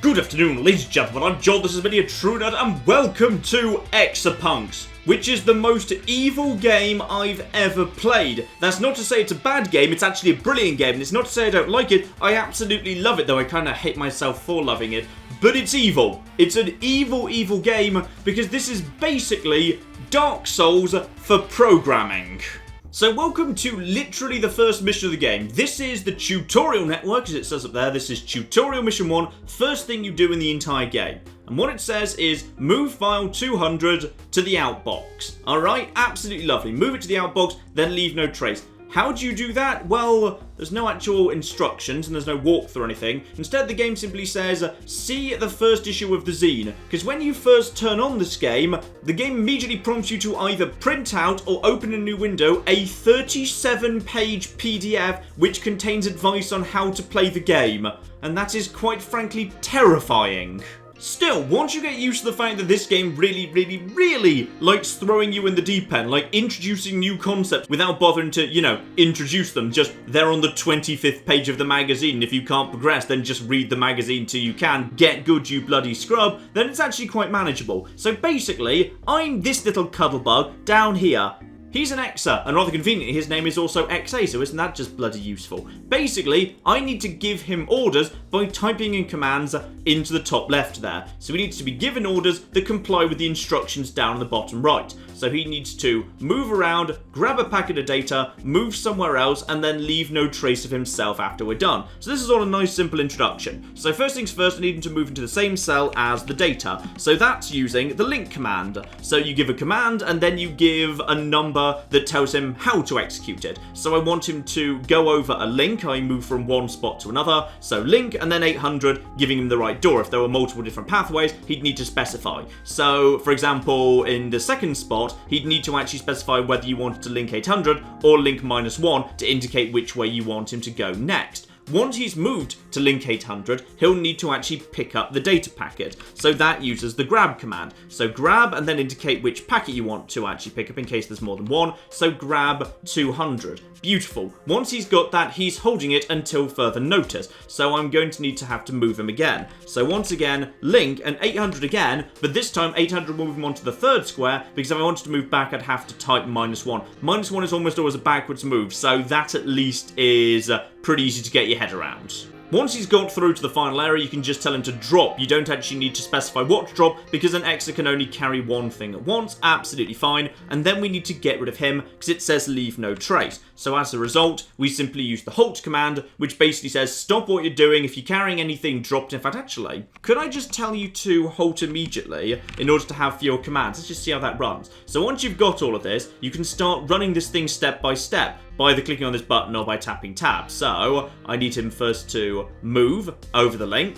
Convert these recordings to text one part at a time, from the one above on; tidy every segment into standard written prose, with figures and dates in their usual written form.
Good afternoon, ladies and gentlemen, I'm John, this is Mini True Nerd, and welcome to EXAPUNKS, which is the most evil game I've ever played. That's not to say it's a bad game, it's actually a brilliant game, and it's not to say I don't like it, I absolutely love it, though I kind of hate myself for loving it. But it's evil. It's an evil, evil game, because this is basically Dark Souls for programming. So welcome to literally the first mission of the game. This is the tutorial network, as it says up there. This is tutorial mission 1, first thing you do in the entire game. And what it says is, move file 200 to the outbox. Alright, absolutely lovely. Move it to the outbox, then leave no trace. How do you do that? Well, there's no actual instructions and there's no walkthrough or anything. Instead, the game simply says, see the first issue of the zine. Because when you first turn on this game, the game immediately prompts you to either print out or open a new window a 37-page PDF which contains advice on how to play the game. And that is quite frankly terrifying. Still, once you get used to the fact that this game really likes throwing you in the deep end, like introducing new concepts without bothering to, introduce them, just they're on the 25th page of the magazine. If you can't progress, then just read the magazine till you can. Get good, you bloody scrub. Then it's actually quite manageable. So basically, I'm this little cuddlebug down here. He's an Exa, and rather conveniently, his name is also XA, so isn't that just bloody useful? Basically, I need to give him orders by typing in commands into the top left there. So he needs to be given orders that comply with the instructions down the bottom right. So he needs to move around, grab a packet of data, move somewhere else, and then leave no trace of himself after we're done. So this is all a nice simple introduction. So first things first, I need him to move into the same cell as the data. So that's using the link command. So you give a command, and then you give a number that tells him how to execute it. So I want him to go over a link. I move from one spot to another. So link, and then 800, giving him the right door. If there were multiple different pathways, he'd need to specify. So, for example, in the second spot, he'd need to actually specify whether you wanted to link 800 or link -1 to indicate which way you want him to go next. Once he's moved to link 800, he'll need to actually pick up the data packet. So that uses the grab command. So grab and then indicate which packet you want to actually pick up in case there's more than one. So grab 200. Beautiful. Once he's got that, he's holding it until further notice. So I'm going to need to have to move him again. So once again, link and 800 again, but this time 800 will move him onto the third square, because if I wanted to move back, I'd have to type -1. -1 is almost always a backwards move, so that at least is pretty easy to get your head around. Once he's got through to the final area, you can just tell him to drop. You don't actually need to specify what to drop, because an Exa can only carry one thing at once. Absolutely fine. And then we need to get rid of him, because it says leave no trace. So as a result, we simply use the halt command, which basically says stop what you're doing. If you're carrying anything, drop it. In fact, actually, could I just tell you to halt immediately in order to have fewer commands? Let's just see how that runs. So once you've got all of this, you can start running this thing step by step, by either clicking on this button or by tapping tab. So I need him first to move over the link,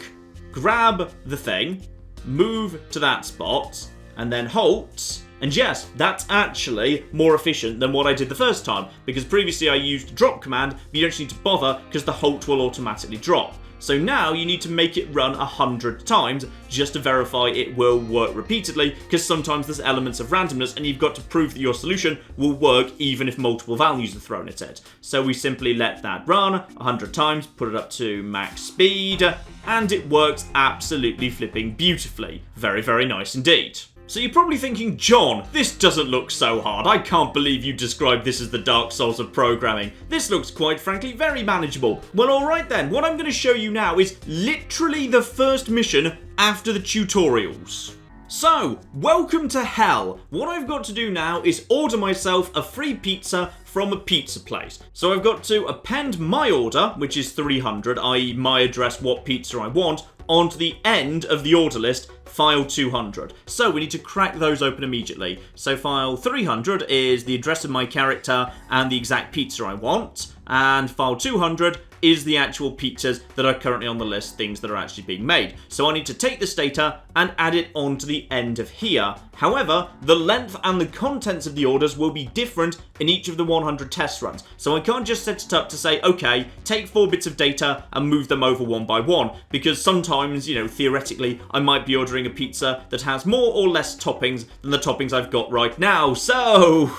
grab the thing, move to that spot, and then halt. And yes, that's actually more efficient than what I did the first time, because previously I used the drop command, but you don't need to bother because the halt will automatically drop. So now you need to make it run 100 times just to verify it will work repeatedly, because sometimes there's elements of randomness and you've got to prove that your solution will work even if multiple values are thrown at it. So we simply let that run 100 times, put it up to max speed, and it works absolutely flipping beautifully. Very, very nice indeed. So you're probably thinking, John, this doesn't look so hard. I can't believe you described this as the Dark Souls of programming. This looks quite frankly very manageable. Well, alright then, what I'm going to show you now is literally the first mission after the tutorials. So, welcome to hell. What I've got to do now is order myself a free pizza from a pizza place. So I've got to append my order, which is 300, i.e. my address, what pizza I want, onto the end of the order list, file 200. So we need to crack those open immediately. So file 300 is the address of my character and the exact pizza I want, and file 200 is the actual pizzas that are currently on the list, things that are actually being made. So I need to take this data and add it onto the end of here. However, the length and the contents of the orders will be different in each of the 100 test runs. So I can't just set it up to say, okay, take 4 bits of data and move them over one by one, because sometimes, theoretically, I might be ordering a pizza that has more or less toppings than the toppings I've got right now. So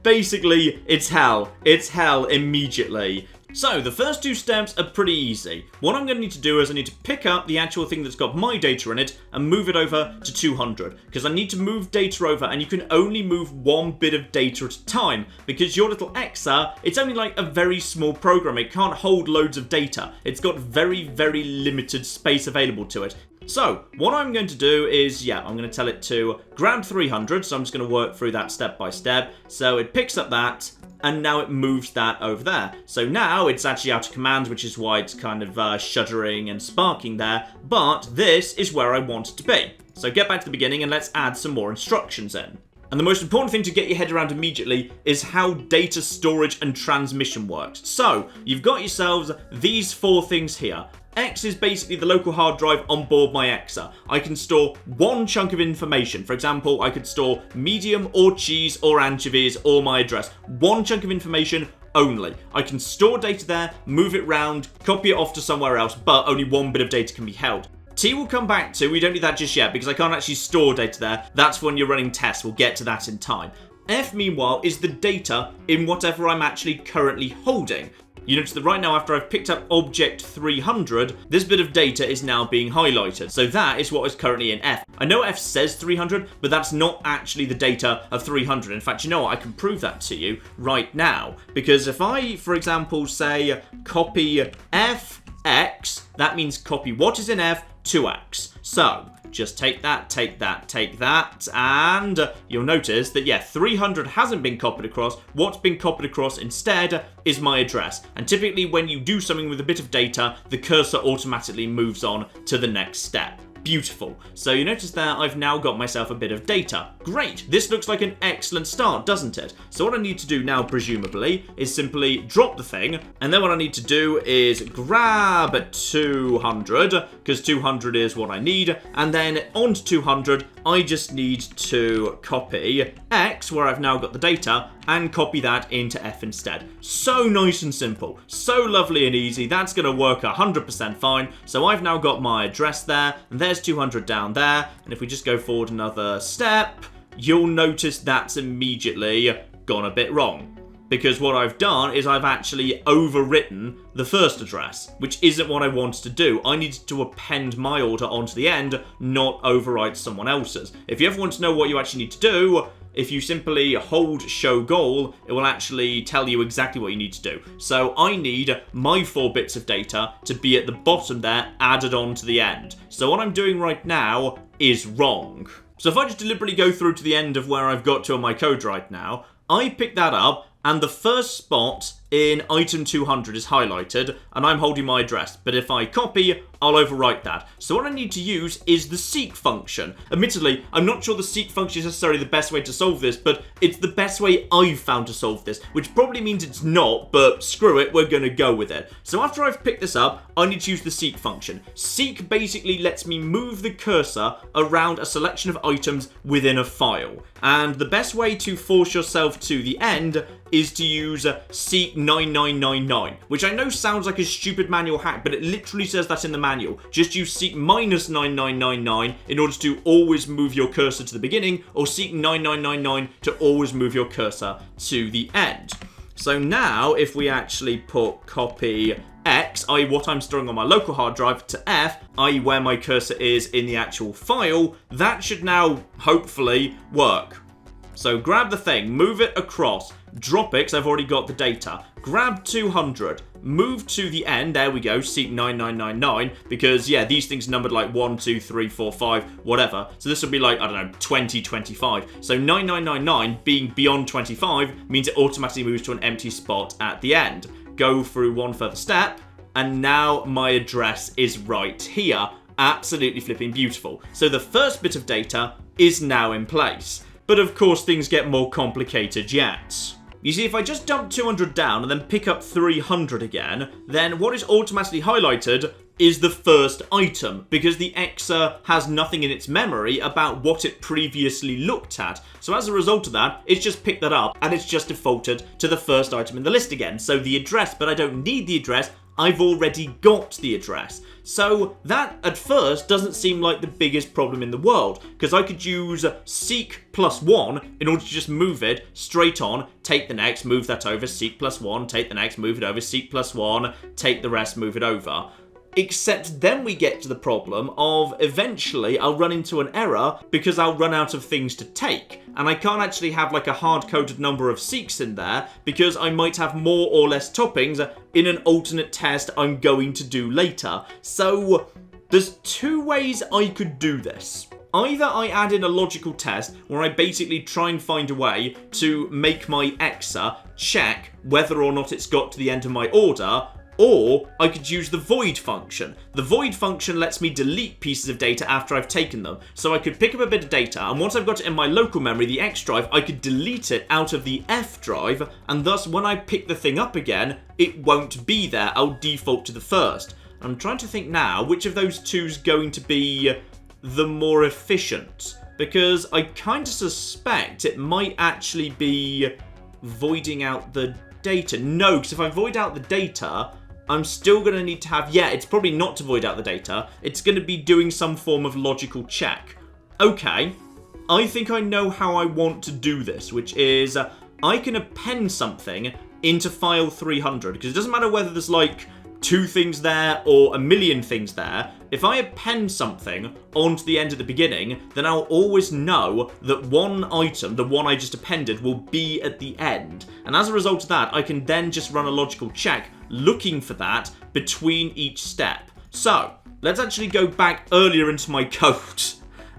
basically, it's hell. It's hell immediately. So, the first two steps are pretty easy. What I'm going to need to do is I need to pick up the actual thing that's got my data in it and move it over to 200. Because I need to move data over, and you can only move one bit of data at a time. Because your little Exa, it's only like a very small program. It can't hold loads of data. It's got very, very limited space available to it. So, what I'm going to do is, I'm going to tell it to grab 300, so I'm just going to work through that step by step. So it picks up that, and now it moves that over there. So now it's actually out of command, which is why it's kind of shuddering and sparking there, but this is where I want it to be. So get back to the beginning and let's add some more instructions in. And the most important thing to get your head around immediately is how data storage and transmission works. So, you've got yourselves these four things here. X is basically the local hard drive on board my Exa. I can store one chunk of information. For example, I could store medium or cheese or anchovies or my address. One chunk of information only. I can store data there, move it around, copy it off to somewhere else, but only one bit of data can be held. T we'll come back to, we don't need that just yet because I can't actually store data there. That's when you're running tests, we'll get to that in time. F, meanwhile, is the data in whatever I'm actually currently holding. You notice that right now, after I've picked up object 300, this bit of data is now being highlighted. So that is what is currently in F. I know F says 300, but that's not actually the data of 300. In fact, you know what? I can prove that to you right now. Because if I, for example, say copy FX, that means copy what is in F to X. So, just take that, and you'll notice that, 300 hasn't been copied across. What's been copied across instead is my address. And typically when you do something with a bit of data, the cursor automatically moves on to the next step. Beautiful. So you notice there I've now got myself a bit of data. Great. This looks like an excellent start, doesn't it? So what I need to do now, presumably, is simply drop the thing. And then what I need to do is grab 200, because 200 is what I need. And then onto 200, I just need to copy X, where I've now got the data, and copy that into F instead. So nice and simple. So lovely and easy. That's going to work 100% fine. So I've now got my address there, and there's 200 down there. And if we just go forward another step, you'll notice that's immediately gone a bit wrong. Because what I've done is I've actually overwritten the first address, which isn't what I wanted to do. I needed to append my order onto the end, not overwrite someone else's. If you ever want to know what you actually need to do, if you simply hold show goal, it will actually tell you exactly what you need to do. So I need my 4 bits of data to be at the bottom there, added on to the end. So what I'm doing right now is wrong. So if I just deliberately go through to the end of where I've got to on my code right now, I pick that up, and the first spot in item 200 is highlighted, and I'm holding my address. But if I copy, I'll overwrite that. So what I need to use is the seek function. Admittedly, I'm not sure the seek function is necessarily the best way to solve this, but it's the best way I've found to solve this, which probably means it's not, but screw it, we're going to go with it. So after I've picked this up, I need to use the seek function. Seek basically lets me move the cursor around a selection of items within a file. And the best way to force yourself to the end is to use seek 9999, which I know sounds like a stupid manual hack, but it literally says that in the manual. Just use seek minus 9999 in order to always move your cursor to the beginning, or seek 9999 to always move your cursor to the end. So now, if we actually put copy X, i.e. what I'm storing on my local hard drive, to F, i.e. where my cursor is in the actual file, that should now, hopefully, work. So grab the thing, move it across, drop it, because I've already got the data. Grab 200, move to the end, there we go, seek 9999, because, these things numbered like 1, 2, 3, 4, 5, whatever. So this will be like, 20, 25. So 9999 being beyond 25 means it automatically moves to an empty spot at the end. Go through one further step, and now my address is right here. Absolutely flipping beautiful. So the first bit of data is now in place. But of course things get more complicated yet. You see, if I just dump 200 down and then pick up 300 again, then what is automatically highlighted is the first item, because the EXA has nothing in its memory about what it previously looked at. So as a result of that, it's just picked that up and it's just defaulted to the first item in the list again. So the address, but I don't need the address, I've already got the address. So that, at first, doesn't seem like the biggest problem in the world, because I could use seek +1 in order to just move it straight on, take the next, move that over, seek +1, take the next, move it over, seek +1, take the rest, move it over. Except then we get to the problem of eventually I'll run into an error because I'll run out of things to take. And I can't actually have like a hard-coded number of seeks in there because I might have more or less toppings in an alternate test I'm going to do later. So there's two ways I could do this. Either I add in a logical test where I basically try and find a way to make my EXA check whether or not it's got to the end of my order, or I could use the void function. The void function lets me delete pieces of data after I've taken them. So I could pick up a bit of data, and once I've got it in my local memory, the X drive, I could delete it out of the F drive, and thus when I pick the thing up again, it won't be there. I'll default to the first. I'm trying to think now, which of those two is going to be the more efficient? Because I kind of suspect it might actually be voiding out the data. No, because if I void out the data, I'm still going to need to have, yeah, it's probably not to void out the data. It's going to be doing some form of logical check. Okay, I think I know how I want to do this, which is I can append something into file 300, because it doesn't matter whether there's like 2 things there or a million things there. If I append something onto the end at the beginning, then I'll always know that one item, the one I just appended, will be at the end. And as a result of that, I can then just run a logical check looking for that between each step. So, let's actually go back earlier into my code.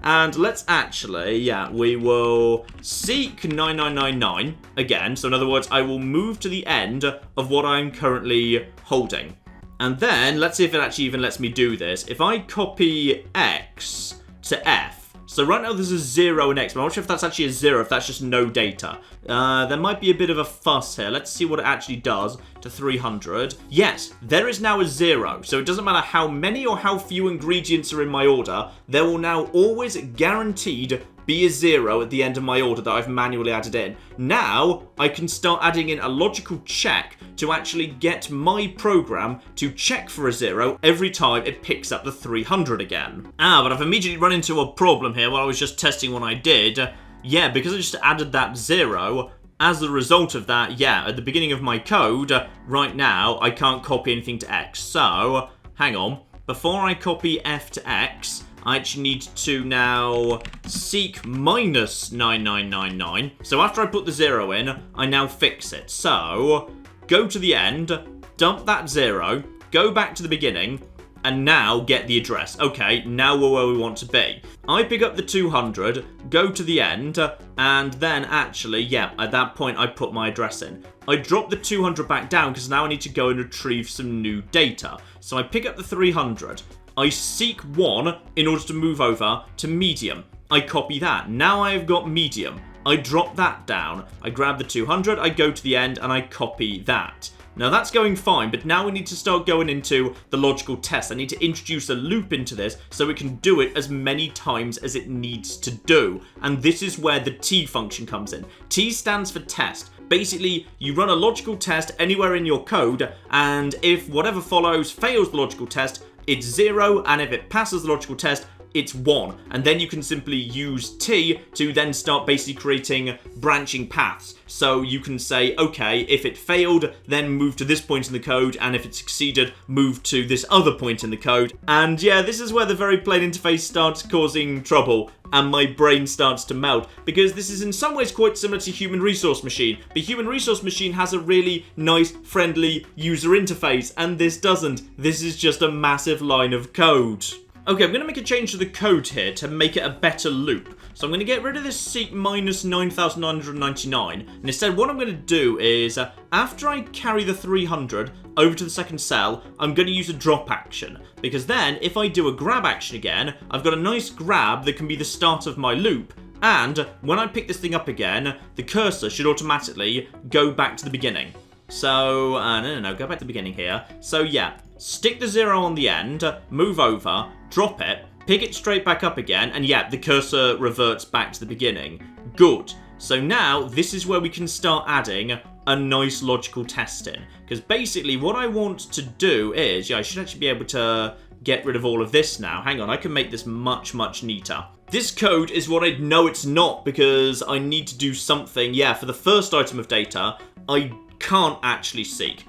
And let's actually, yeah, we will seek 9999 again. So in other words, I will move to the end of what I'm currently holding. And then, let's see if it actually even lets me do this. If I copy X to F, so right now there's a 0 in X, but I'm not sure if that's actually a 0, if that's just no data. There might be a bit of a fuss here. Let's see what it actually does to 300. Yes, there is now a 0, so it doesn't matter how many or how few ingredients are in my order, there will now always guaranteed be a 0 at the end of my order that I've manually added in. Now, I can start adding in a logical check to actually get my program to check for a 0 every time it picks up the 300 again. But I've immediately run into a problem here while I was just testing what I did. Yeah, because I just added that 0, as a result of that, yeah, at the beginning of my code, right now, I can't copy anything to X. So, hang on. Before I copy F to X, I actually need to now seek -9999. So after I put the 0 in, I now fix it. So, go to the end, dump that 0, go back to the beginning, and now get the address. Okay, now we're where we want to be. I pick up the 200, go to the end, and then actually, yeah, at that point I put my address in. I drop the 200 back down because now I need to go and retrieve some new data. So I pick up the 300. I seek 1 in order to move over to medium. I copy that. Now I've got medium. I drop that down. I grab the 200, I go to the end, and I copy that. Now that's going fine, but now we need to start going into the logical test. I need to introduce a loop into this so it can do it as many times as it needs to do. And this is where the T function comes in. T stands for test. Basically, you run a logical test anywhere in your code, and if whatever follows fails the logical test, it's 0, and if it passes the logical test, it's 1. And then you can simply use T to then start basically creating branching paths. So you can say, okay, if it failed, then move to this point in the code, and if it succeeded, move to this other point in the code. And yeah, this is where the very plain interface starts causing trouble, and my brain starts to melt, because this is in some ways quite similar to Human Resource Machine. But Human Resource Machine has a really nice, friendly user interface, and this doesn't. This is just a massive line of code. Okay, I'm going to make a change to the code here to make it a better loop. So I'm going to get rid of this seek -9999, and instead what I'm going to do is, after I carry the 300 over to the second cell, I'm going to use a drop action. Because then, if I do a grab action again, I've got a nice grab that can be the start of my loop, and when I pick this thing up again, the cursor should automatically go back to the beginning. So, no, go back to the beginning here. So yeah, stick the 0 on the end, move over, drop it, pick it straight back up again, and yeah, the cursor reverts back to the beginning. Good. So now, this is where we can start adding a nice logical test in. Because basically, what I want to do is, yeah, I should actually be able to get rid of all of this now. Hang on, I can make this much, much neater. This code is what I know it's not, because I need to do something. Yeah, for the first item of data, I can't actually seek.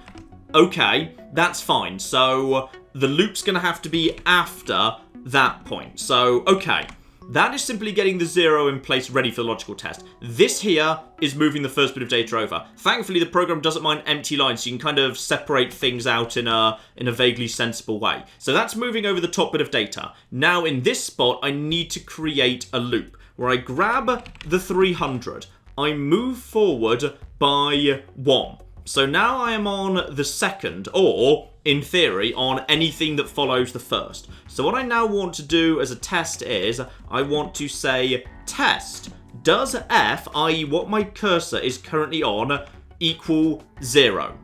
Okay, that's fine. So the loop's going to have to be after that point. So, okay. That is simply getting the 0 in place ready for the logical test. This here is moving the first bit of data over. Thankfully, the program doesn't mind empty lines, so you can kind of separate things out in a vaguely sensible way. So that's moving over the top bit of data. Now, in this spot, I need to create a loop where I grab the 300. I move forward by 1. So now I am on the second, or, in theory, on anything that follows the first. So what I now want to do as a test is, I want to say, test, does f, i.e. what my cursor is currently on, equal 0?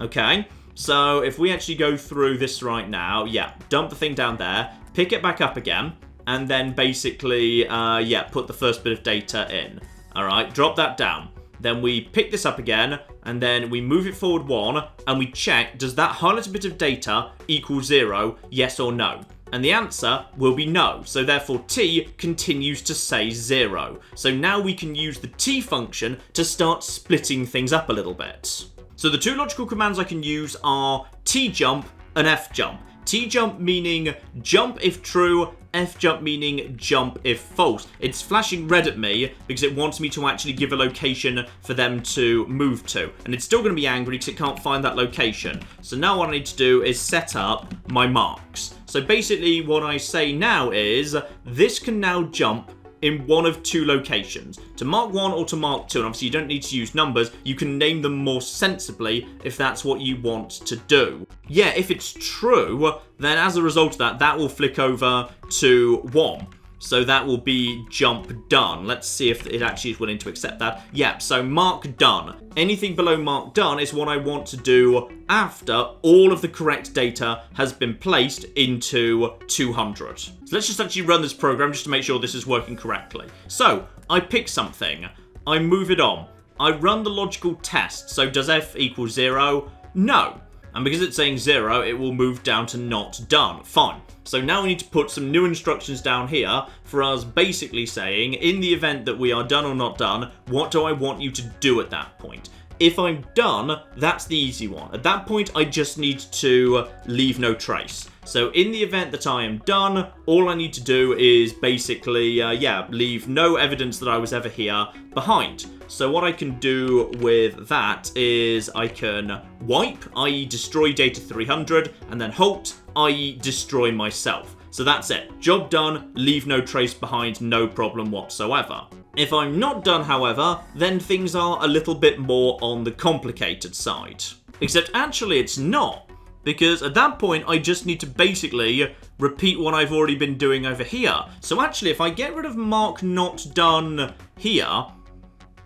Okay, so if we actually go through this right now, yeah, dump the thing down there, pick it back up again, and then basically, yeah, put the first bit of data in. Alright, drop that down. Then we pick this up again, and then we move it forward 1, and we check, does that highlighted bit of data equal 0, yes or no? And the answer will be no, so therefore t continues to say 0. So now we can use the t function to start splitting things up a little bit. So the two logical commands I can use are t-jump and f-jump. T-jump meaning jump if true, F-jump meaning jump if false. It's flashing red at me because it wants me to actually give a location for them to move to. And it's still going to be angry because it can't find that location. So now what I need to do is set up my marks. So basically what I say now is this can now jump in one of two locations, to mark 1 or to mark 2, and obviously you don't need to use numbers, you can name them more sensibly if that's what you want to do. Yeah, if it's true, then as a result of that, that will flick over to 1. So that will be jump done. Let's see if it actually is willing to accept that. Yep, so mark done. Anything below mark done is what I want to do after all of the correct data has been placed into 200. So let's just actually run this program just to make sure this is working correctly. So I pick something, I move it on, I run the logical test. So does f equal 0? No. And because it's saying 0, it will move down to not done. Fine. So now we need to put some new instructions down here for us basically saying, in the event that we are done or not done, what do I want you to do at that point? If I'm done, that's the easy one. At that point, I just need to leave no trace. So in the event that I am done, all I need to do is basically, leave no evidence that I was ever here behind. So what I can do with that is I can wipe, i.e. destroy data 300, and then halt, i.e. destroy myself. So that's it. Job done, leave no trace behind, no problem whatsoever. If I'm not done, however, then things are a little bit more on the complicated side. Except actually it's not, because at that point I just need to basically repeat what I've already been doing over here. So actually if I get rid of mark not done here,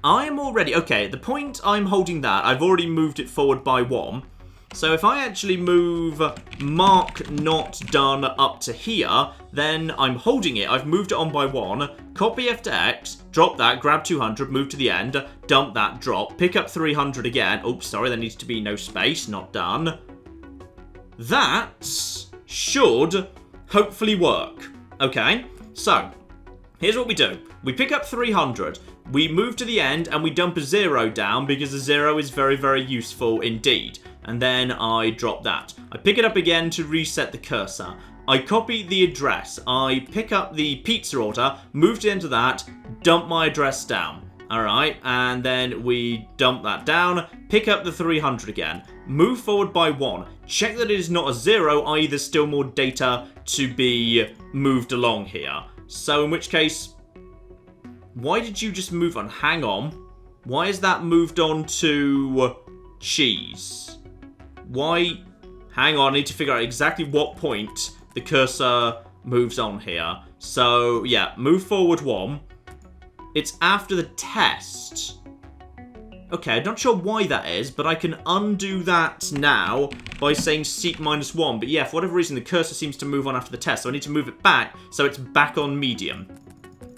I am already, okay, at the point I'm holding that, I've already moved it forward by 1. So if I actually move mark not done up to here, then I'm holding it. I've moved it on by 1. Copy F to X, drop that, grab 200, move to the end, dump that, drop, pick up 300 again. Oops, sorry, there needs to be no space, not done. That should hopefully work. Okay, so here's what we do. We pick up 300, we move to the end, and we dump a 0 down because the 0 is very, very useful indeed. And then I drop that. I pick it up again to reset the cursor. I copy the address. I pick up the pizza order, move it into that, dump my address down. Alright, and then we dump that down, pick up the 300 again, move forward by 1, check that it is not a 0, i.e. there's still more data to be moved along here. So in which case, why did you just move on? Hang on. Why is that moved on to cheese? Why? Hang on, I need to figure out exactly what point the cursor moves on here. So, yeah, move forward 1. It's after the test. Okay, I'm not sure why that is, but I can undo that now by saying seek -1. But yeah, for whatever reason, the cursor seems to move on after the test, so I need to move it back so it's back on medium.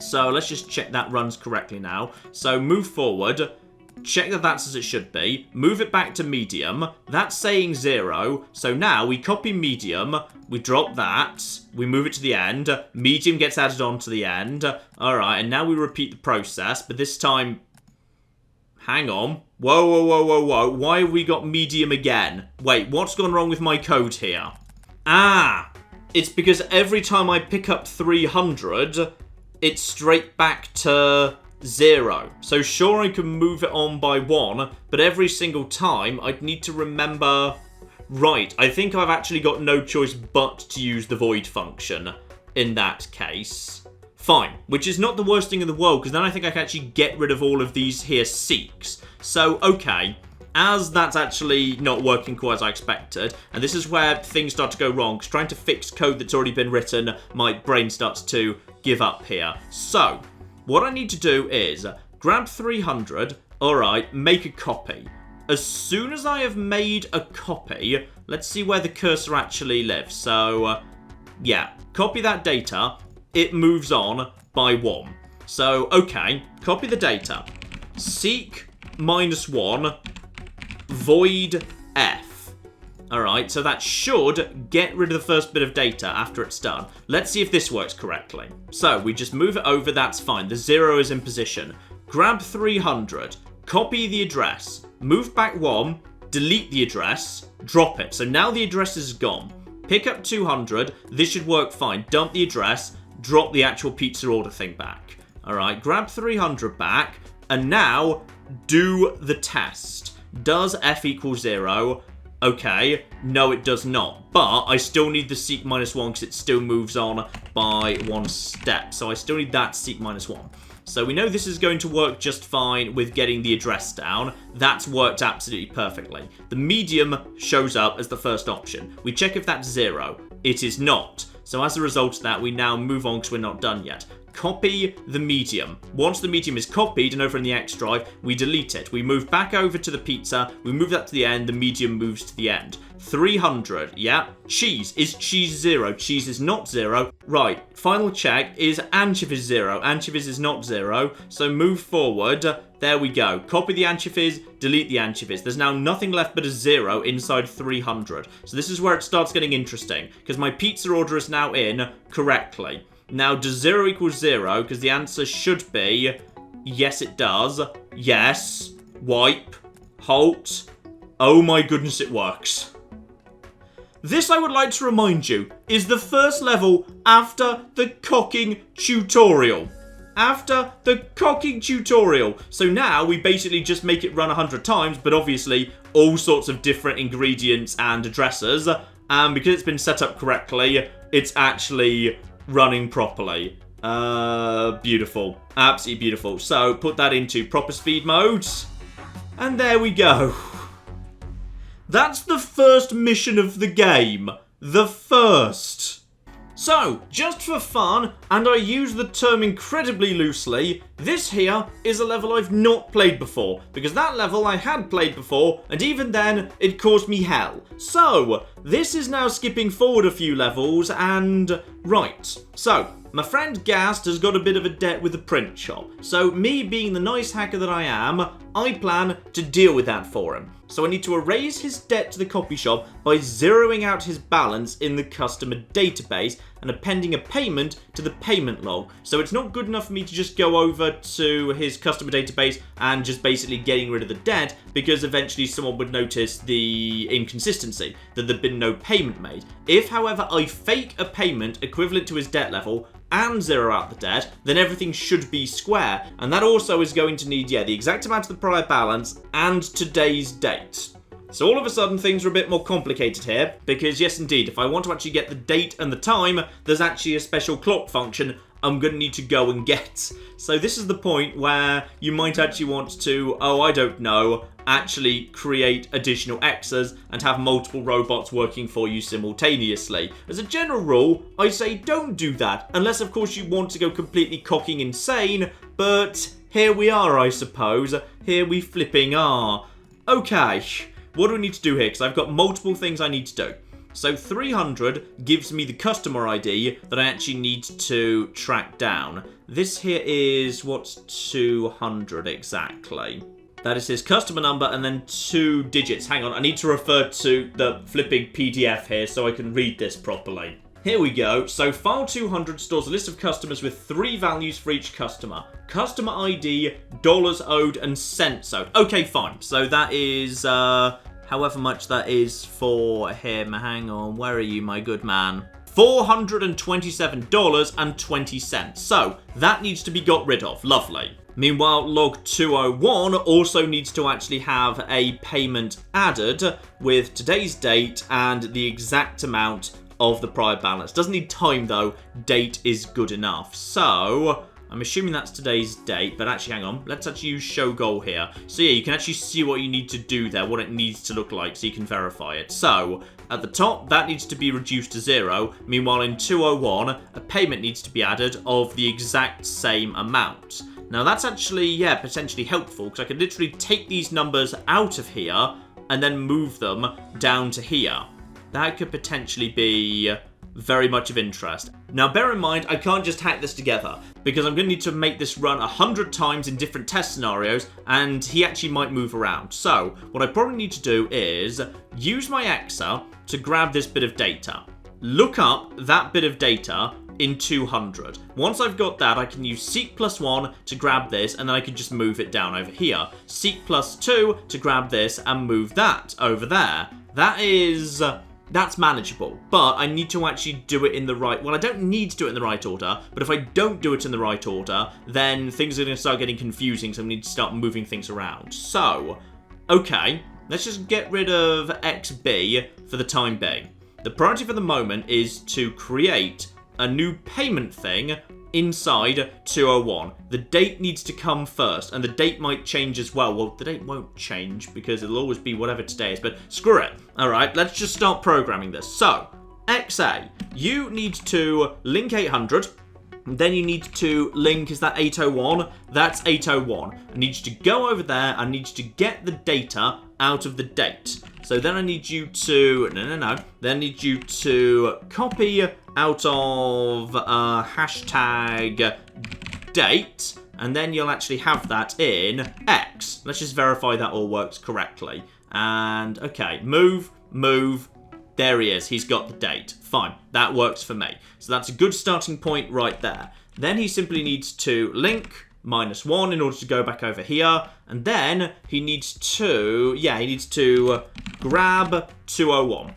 So let's just check that runs correctly now. So move forward, check that that's as it should be, move it back to medium, that's saying 0, so now we copy medium, we drop that, we move it to the end, medium gets added on to the end, alright, and now we repeat the process, but this time... Hang on. Whoa, whoa, whoa, whoa, whoa. Why have we got medium again? Wait, what's gone wrong with my code here? Ah! It's because every time I pick up 300, it's straight back to 0. So sure, I can move it on by 1, but every single time, I'd need to remember... Right, I think I've actually got no choice but to use the void function in that case. Fine, which is not the worst thing in the world, because then I think I can actually get rid of all of these here seeks. So, okay, as that's actually not working quite as I expected, and this is where things start to go wrong, because trying to fix code that's already been written, my brain starts to give up here. So, what I need to do is grab 300, alright, make a copy. As soon as I have made a copy, let's see where the cursor actually lives. So, yeah, copy that data. It moves on by 1. So, okay, copy the data. Seek -1, void F. Alright, so that should get rid of the first bit of data after it's done. Let's see if this works correctly. So, we just move it over, that's fine. The 0 is in position. Grab 300, copy the address, move back 1, delete the address, drop it. So now the address is gone. Pick up 200, this should work fine. Dump the address, drop the actual pizza order thing back. Alright, grab 300 back, and now do the test. Does F equal 0? Okay, no it does not. But I still need the seek -1 because it still moves on by 1 step. So I still need that seek -1. So we know this is going to work just fine with getting the address down. That's worked absolutely perfectly. The medium shows up as the first option. We check if that's 0. It is not. So as a result of that, we now move on because we're not done yet. Copy the medium. Once the medium is copied and over in the X drive, we delete it. We move back over to the pizza, we move that to the end, the medium moves to the end. 300, yeah. Cheese. Is cheese 0? Cheese is not 0. Right, final check. Is anchovies 0? Anchovies is not 0. So move forward. There we go. Copy the anchovies, delete the anchovies. There's now nothing left but a 0 inside 300. So this is where it starts getting interesting, because my pizza order is now in correctly. Now, does 0 equal 0? Because the answer should be, yes it does. Yes. Wipe. Halt. Oh my goodness, it works. This, I would like to remind you, is the first level after the cocking tutorial. After the cocking tutorial. So now we basically just make it run 100 times, but obviously all sorts of different ingredients and addresses. And because it's been set up correctly, it's actually running properly. Beautiful. Absolutely beautiful. So put that into proper speed mode. And there we go. That's the first mission of the game. The first. So, just for fun, and I use the term incredibly loosely, this here is a level I've not played before, because that level I had played before, and even then, it caused me hell. So, this is now skipping forward a few levels, and right. So, my friend Gast has got a bit of a debt with the print shop, so me being the nice hacker that I am, I plan to deal with that for him. So I need to erase his debt to the copy shop by zeroing out his balance in the customer database and appending a payment to the payment log. So it's not good enough for me to just go over to his customer database and just basically getting rid of the debt, because eventually someone would notice the inconsistency, that there'd been no payment made. If, however, I fake a payment equivalent to his debt level and zero out the debt, then everything should be square. And that also is going to need, yeah, the exact amount of the prior balance and today's date. So all of a sudden things are a bit more complicated here, because yes indeed, if I want to actually get the date and the time, there's actually a special clock function I'm going to need to go and get. So this is the point where you might actually want to, oh I don't know, actually create additional X's and have multiple robots working for you simultaneously. As a general rule, I say don't do that, unless of course you want to go completely cocking insane, but here we are, I suppose. Here we flipping are. Okay, what do we need to do here? Because I've got multiple things I need to do. So 300 gives me the customer ID that I actually need to track down. This here is, what's 200 exactly? That is his customer number and then 2 digits. Hang on, I need to refer to the flipping PDF here so I can read this properly. Here we go. So file 200 stores a list of customers with 3 values for each customer. Customer ID, dollars owed, and cents owed. Okay, fine. So that is, however much that is for him. Hang on, where are you, my good man? $427.20. So that needs to be got rid of. Lovely. Meanwhile, log 201 also needs to actually have a payment added with today's date and the exact amount of the prior balance. Doesn't need time though, date is good enough. So, I'm assuming that's today's date, but actually hang on, let's actually use show goal here. So yeah, you can actually see what you need to do there, what it needs to look like, so you can verify it. So, at the top, that needs to be reduced to 0. Meanwhile, in 201, a payment needs to be added of the exact same amount. Now that's actually, yeah, potentially helpful, because I can literally take these numbers out of here and then move them down to here. That could potentially be very much of interest. Now bear in mind, I can't just hack this together, because I'm going to need to make this run 100 times in different test scenarios, and he actually might move around. So what I probably need to do is use my EXA to grab this bit of data. Look up that bit of data in 200. Once I've got that, I can use seek +1 to grab this, and then I can just move it down over here. Seek +2 to grab this and move that over there. That's manageable, but I need to actually do it in the right... Well, I don't need to do it in the right order, but if I don't do it in the right order, then things are going to start getting confusing, so I need to start moving things around. So, okay, let's just get rid of XB for the time being. The priority for the moment is to create a new payment thing inside 201. The date needs to come first, and the date might change as well. Well, the date won't change because it'll always be whatever today is, but screw it. Alright, let's just start programming this. So, XA, you need to link 800, then you need to link, is that 801? That's 801. I need you to go over there, I need you to get the data out of the date. So then I need you to, then I need you to copy out of hashtag date, and then you'll actually have that in X. Let's just verify that all works correctly. And, okay, move, there he is, he's got the date. Fine, that works for me. So that's a good starting point right there. Then he simply needs to link -1 in order to go back over here, and then he needs to, grab 201.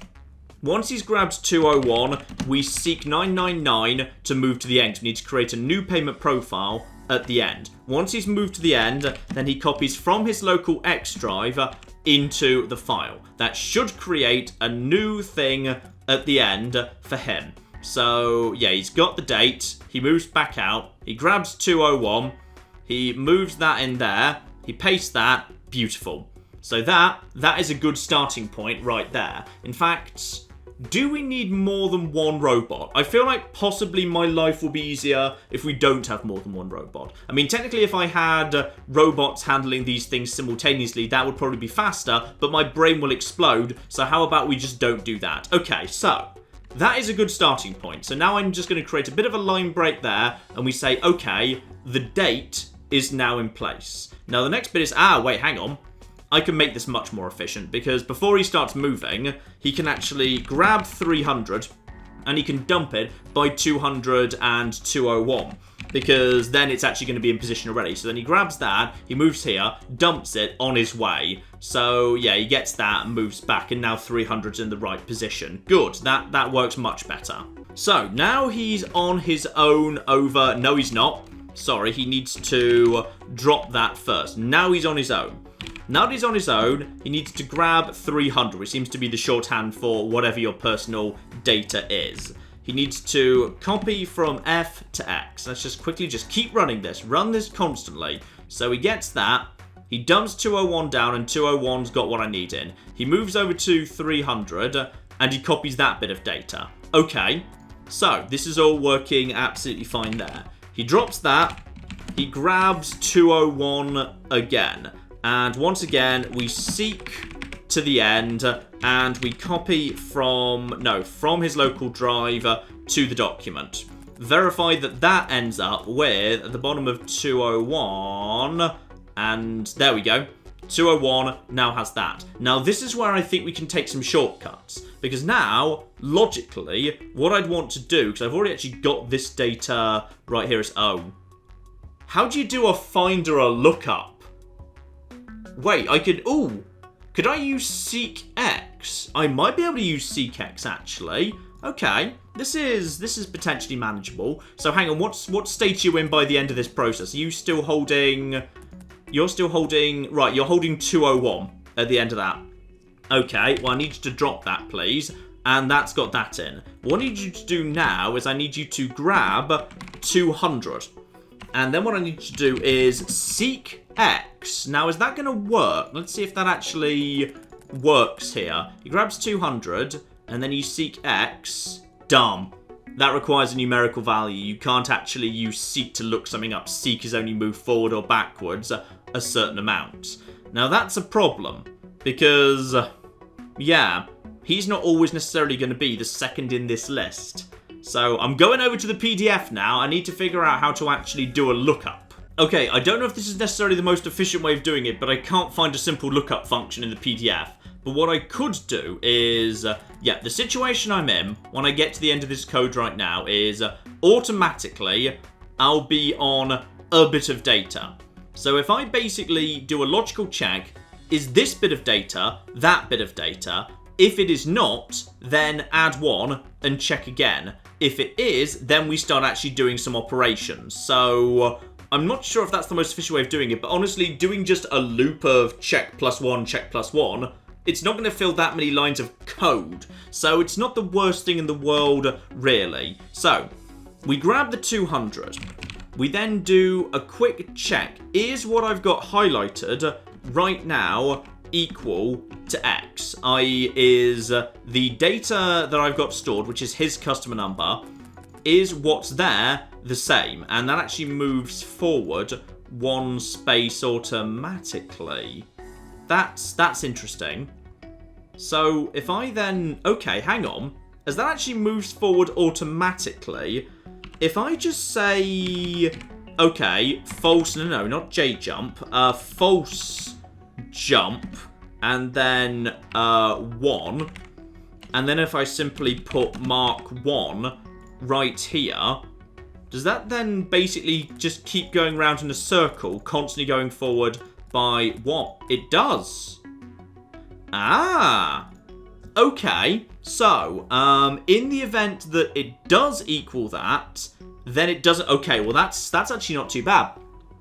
Once he's grabbed 201, we seek 999 to move to the end. We need to create a new payment profile at the end. Once he's moved to the end, then he copies from his local X drive into the file. That should create a new thing at the end for him. So, yeah, he's got the date, he moves back out, he grabs 201, he moves that in there, he pastes that, beautiful. So that is a good starting point right there. In fact, do we need more than one robot? I feel like possibly my life will be easier if we don't have more than one robot. I mean, technically if I had robots handling these things simultaneously, that would probably be faster, but my brain will explode, so how about we just don't do that? Okay, so that is a good starting point. So now I'm just going to create a bit of a line break there, and we say, okay, the date is now in place. Now the next bit is, wait, hang on. I can make this much more efficient, because before he starts moving, he can actually grab 300 and he can dump it by 200 and 201, because then it's actually going to be in position already. So then he grabs that, he moves here, dumps it on his way. So yeah, he gets that and moves back, and now 300's in the right position. Good, that works much better. So now he's on his own over, no he's not, sorry, he needs to drop that first. Now he's on his own. Now that he's on his own, he needs to grab 300, which seems to be the shorthand for whatever your personal data is. He needs to copy from F to X. Let's just quickly keep running this. Run this constantly. So he gets that. He dumps 201 down, and 201's got what I need in. He moves over to 300, and he copies that bit of data. Okay, so this is all working absolutely fine there. He drops that. he grabs 201 again. And once again, we seek to the end, and we copy from his local drive to the document. Verify that that ends up with, at the bottom of 201, and there we go. 201 now has that. Now, this is where I think we can take some shortcuts. Because now, logically, what I'd want to do, because I've already actually got this data right here as how do you do a find or a lookup? Wait, could I use seek X? I might be able to use seek X, actually. Okay, this is potentially manageable. So hang on, what state are you in by the end of this process? Are you still holding... You're holding 201 at the end of that. Okay, well, I need you to drop that, please. And that's got that in. What I need you to do now is I need you to grab 200. And then what I need you to do is seek X. Now, is that going to work? Let's see if that actually works here. He grabs 200, and then you seek X. Dumb. That requires a numerical value. You can't actually use seek to look something up. Seek is only move forward or backwards a certain amount. Now, that's a problem. Because, yeah, he's not always necessarily going to be the second in this list. So I'm going over to the PDF now. I need to figure out how to actually do a lookup. Okay, I don't know if this is necessarily the most efficient way of doing it, but I can't find a simple lookup function in the PDF. But what I could do is, the situation I'm in when I get to the end of this code right now is automatically I'll be on a bit of data. So if I basically do a logical check, is this bit of data that bit of data? If it is not, then add 1 and check again. If it is, then we start actually doing some operations. So I'm not sure if that's the most efficient way of doing it, but honestly, doing just a loop of check +1, check +1, it's not going to fill that many lines of code. So it's not the worst thing in the world, really. So we grab the 200. We then do a quick check. Is what I've got highlighted right now equal to X? i.e. is the data that I've got stored, which is his customer number, is what's there the same? And that actually moves forward 1 space automatically. That's interesting. So if I then... Okay, hang on. As that actually moves forward automatically, if I just say... Okay, false... No, not J jump. False jump. And then 1. And then if I simply put mark 1 right here, does that then basically just keep going around in a circle, constantly going forward by what? It does. Ah. Okay. So, in the event that it does equal that, then it doesn't... Okay, well, that's actually not too bad.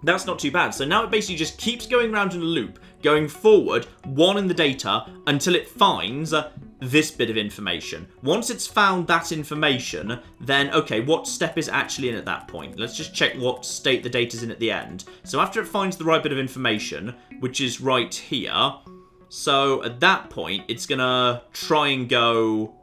That's not too bad. So now it basically just keeps going around in a loop, going forward 1 in the data until it finds this bit of information. Once it's found that information, then, okay, what step is actually in at that point? Let's just check what state the data's in at the end. So after it finds the right bit of information, which is right here, so at that point, it's going to try and go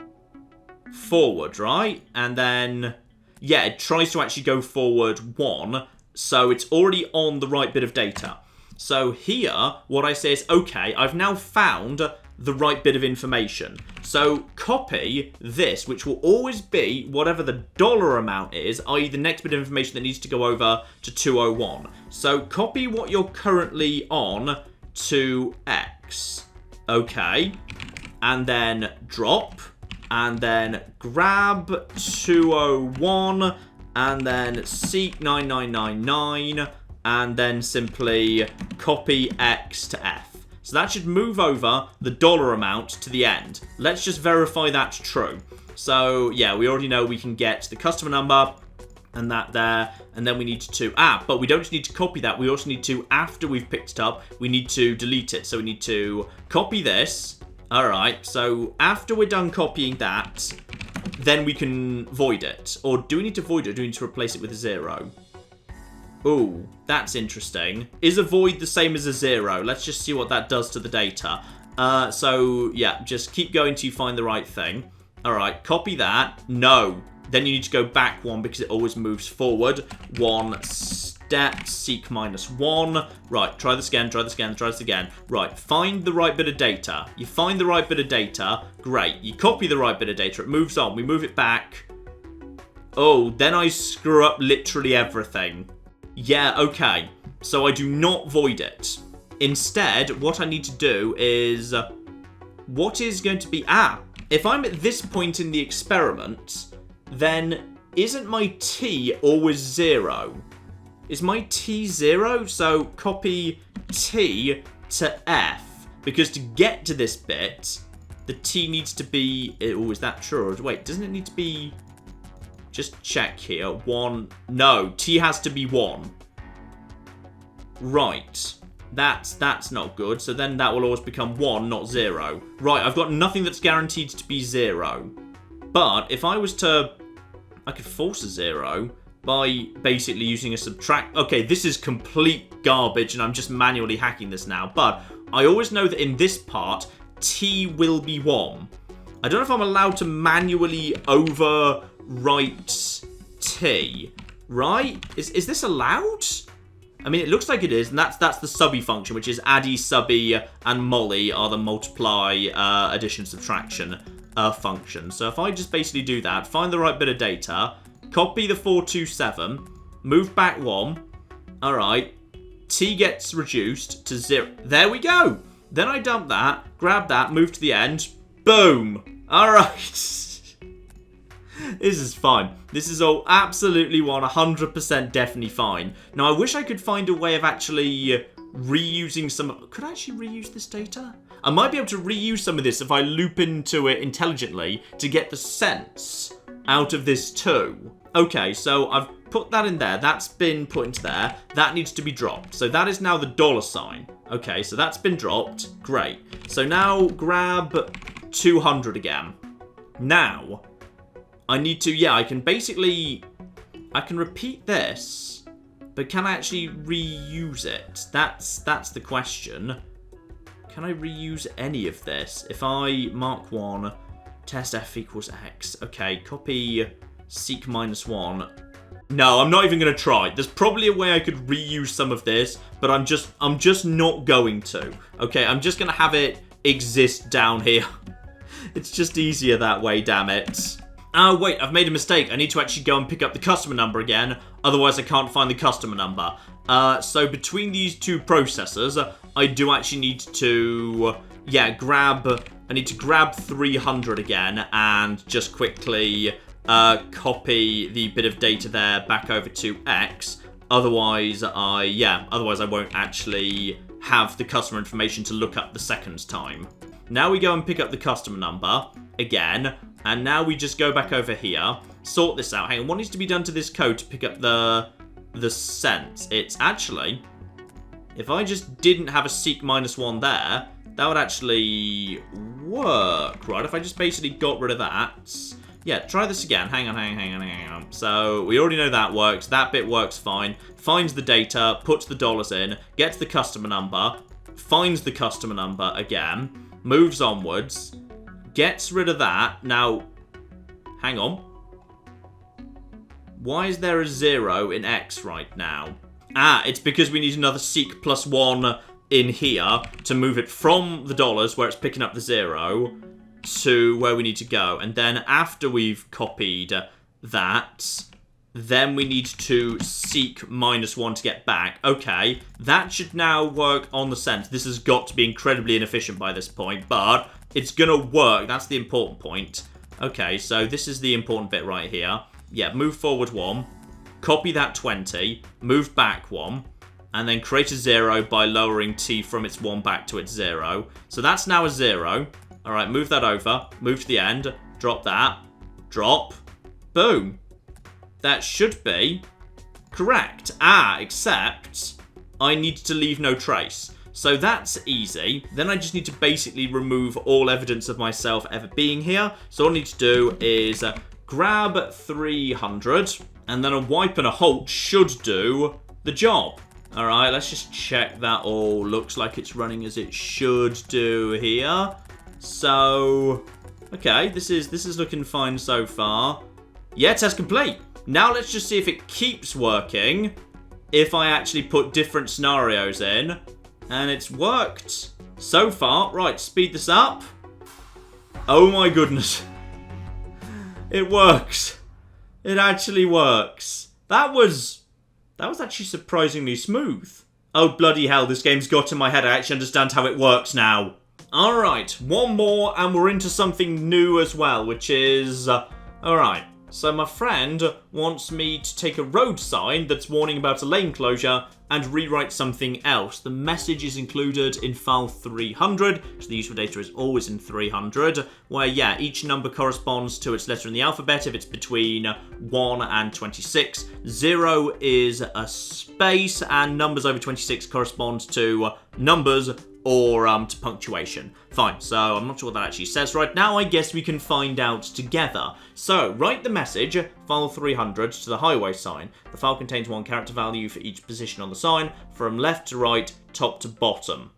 forward, right? And then, yeah, it tries to actually go forward 1, so it's already on the right bit of data. So here, what I say is, okay, I've now found the right bit of information. So copy this, which will always be whatever the dollar amount is, i.e. the next bit of information that needs to go over to 201. So copy what you're currently on to X. Okay. And then drop. And then grab 201. And then seek 9999. And then simply copy X to F. So that should move over the dollar amount to the end. Let's just verify that's true. So, yeah, we already know we can get the customer number and that there. And then we need to... but we don't just need to copy that. We also need to, after we've picked it up, we need to delete it. So we need to copy this. All right. So after we're done copying that, then we can void it. Or do we need to void it or do we need to replace it with a 0? Ooh, that's interesting. Is a void the same as a 0? Let's just see what that does to the data. So, yeah, just keep going till you find the right thing. All right, copy that. No. Then you need to go back 1 because it always moves forward 1 depth, seek -1. Right, try this again, try this again, try this again. Right, find the right bit of data. You find the right bit of data. Great. You copy the right bit of data. It moves on. We move it back. Oh, then I screw up literally everything. Yeah, okay. So I do not void it. Instead, what I need to do is... what is going to be... if I'm at this point in the experiment, then isn't my T always 0? Is my T 0? So copy T to F. Because to get to this bit, the T needs to be... oh, is that true? Or wait, doesn't it need to be... just check here. 1... no, T has to be 1. Right. That's not good. So then that will always become 1, not 0. Right, I've got nothing that's guaranteed to be 0. But if I was to... I could force a 0 by basically using a subtract... okay, this is complete garbage and I'm just manually hacking this now. But I always know that in this part, T will be 1. I don't know if I'm allowed to manually overwrite T. Right? Is this allowed? I mean, it looks like it is, and that's the subby function, which is addy, subby, and molly are the multiply, addition, subtraction functions. So if I just basically do that, find the right bit of data, copy the 427, move back 1, alright, T gets reduced to 0. There we go! Then I dump that, grab that, move to the end, boom! Alright. This is fine. This is all absolutely 100% definitely fine. Now, I wish I could find a way of actually reusing some... could I actually reuse this data? I might be able to reuse some of this if I loop into it intelligently to get the sense out of this too. Okay, so I've put that in there. That's been put into there. That needs to be dropped. So that is now the $sign. Okay, so that's been dropped. Great. So now grab 200 again. Now... I need to, yeah, I can basically, I can repeat this, but can I actually reuse it? That's the question. Can I reuse any of this? If I mark 1, test f equals x. Okay, copy seek -1. No, I'm not even going to try. There's probably a way I could reuse some of this, but I'm just not going to. Okay, I'm just going to have it exist down here. It's just easier that way, damn it. Oh, wait, I've made a mistake. I need to actually go and pick up the customer number again. Otherwise, I can't find the customer number. So between these two processors, I do actually need to, yeah, I need to grab 300 again and just quickly copy the bit of data there back over to X. Otherwise, otherwise I won't actually have the customer information to look up the second time. Now we go and pick up the customer number again. And now we just go back over here, sort this out. Hang on, what needs to be done to this code to pick up the sense? It's actually, if I just didn't have a seek -1 there, that would actually work, right? If I just basically got rid of that. Yeah, try this again. Hang on. So we already know that works. That bit works fine. Finds the data, puts the dollars in, gets the customer number, finds the customer number again, moves onwards. Gets rid of that. Now, hang on. Why is there a 0 in X right now? It's because we need another seek +1 in here to move it from the dollars where it's picking up the 0 to where we need to go. And then after we've copied that, then we need to seek -1 to get back. Okay, that should now work on the sense. This has got to be incredibly inefficient by this point, but... it's gonna work. That's the important point. Okay, so this is the important bit right here. Yeah, move forward 1. Copy that 20. Move back 1. And then create a 0 by lowering T from its 1 back to its 0. So that's now a 0. Alright, move that over. Move to the end. Drop that. Drop. Boom. That should be correct. Except I need to leave no trace. So that's easy. Then I just need to basically remove all evidence of myself ever being here. So all I need to do is grab 300, and then a wipe and a halt should do the job. All right, let's just check that all looks like it's running as it should do here. So, okay, this is looking fine so far. Yeah, test complete. Now let's just see if it keeps working if I actually put different scenarios in. And it's worked so far. Right, speed this up. Oh my goodness. It works. It actually works. That was actually surprisingly smooth. Oh bloody hell, this game's got in my head. I actually understand how it works now. Alright, one more and we're into something new as well, which is... Alright, so my friend wants me to take a road sign that's warning about a lane closure and rewrite something else. The message is included in file 300, so the useful data is always in 300, where, yeah, each number corresponds to its letter in the alphabet if it's between 1 and 26. 0 is a space, and numbers over 26 correspond to numbers or to punctuation. Fine, so I'm not sure what that actually says right now. I guess we can find out together. So, write the message, file 300, to the highway sign. The file contains one character value for each position on the sign, from left to right, top to bottom.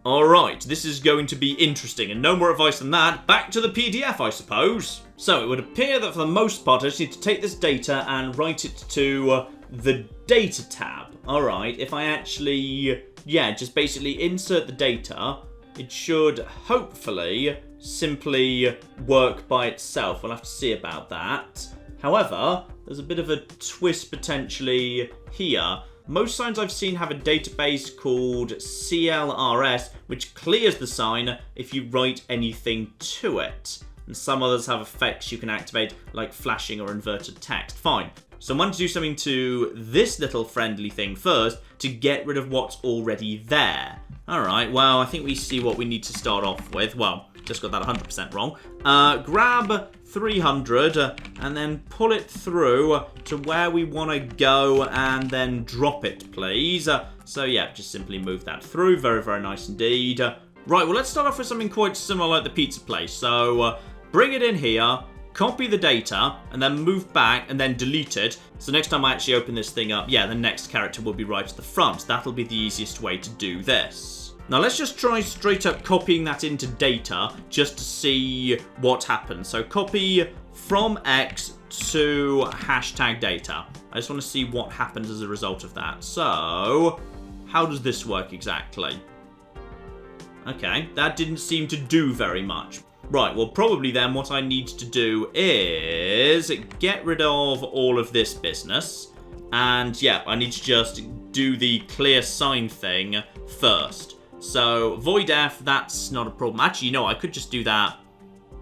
Alright, this is going to be interesting, and no more advice than that. Back to the PDF, I suppose. So, it would appear that for the most part, I just need to take this data and write it to the data tab. Alright, if I actually... yeah, just basically insert the data. It should hopefully simply work by itself. We'll have to see about that. However, there's a bit of a twist potentially here. Most signs I've seen have a database called CLRS, which clears the sign if you write anything to it. And some others have effects you can activate, like flashing or inverted text. Fine. So I'm going to do something to this little friendly thing first to get rid of what's already there. Alright, well, I think we see what we need to start off with. Well, just got that 100% wrong. Grab 300 and then pull it through to where we want to go and then drop it, please. So yeah, just simply move that through. Very, very nice indeed. Right, well, let's start off with something quite similar like the pizza place. So bring it in here. Copy the data, and then move back, and then delete it. So next time I actually open this thing up, yeah, the next character will be right at the front. That'll be the easiest way to do this. Now let's just try straight up copying that into data, just to see what happens. So copy from X to hashtag data. I just want to see what happens as a result of that. So, how does this work exactly? Okay, that didn't seem to do very much. Right, well, probably then what I need to do is get rid of all of this business. And, yeah, I need to just do the clear sign thing first. So, void F, that's not a problem. Actually, no, I could just do that.